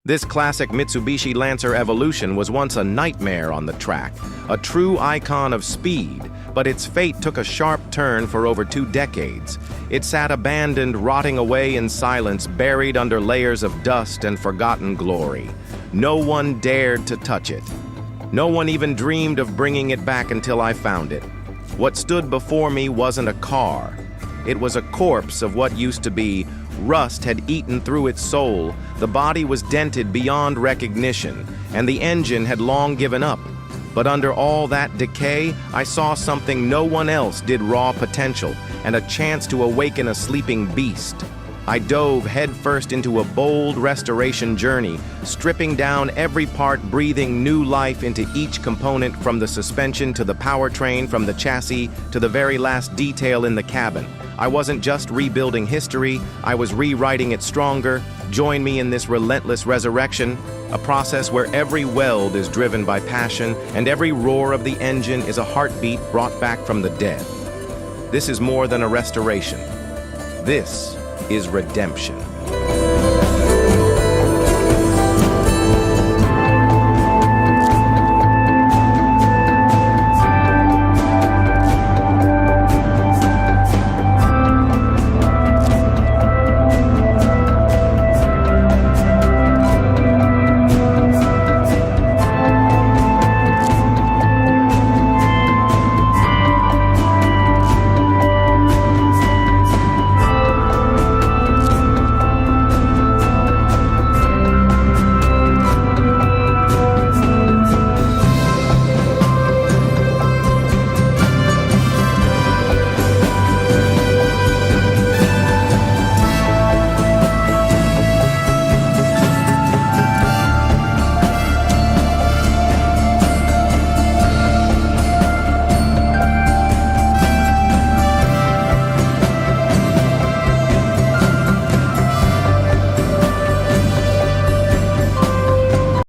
This classic Mitsubishi Lancer Evolution was once a nightmare on the track, a true icon of speed, but its fate took a sharp turn for over 2 decades. It sat abandoned, rotting away in silence, buried under layers of dust and forgotten glory. No one dared to touch it. No one even dreamed of bringing it back until I found it. What stood before me wasn't a car. It was a corpse of what used to be. Rust had eaten through its soul, the body was dented beyond recognition, and the engine had long given up. But under all that decay, I saw something no one else did: raw potential, and a chance to awaken a sleeping beast. I dove headfirst into a bold restoration journey, stripping down every part, breathing new life into each component, from the suspension to the powertrain, from the chassis to the very last detail in the cabin. I wasn't just rebuilding history, I was rewriting it stronger. Join me in this relentless resurrection, a process where every weld is driven by passion and every roar of the engine is a heartbeat brought back from the dead. This is more than a restoration. This is redemption.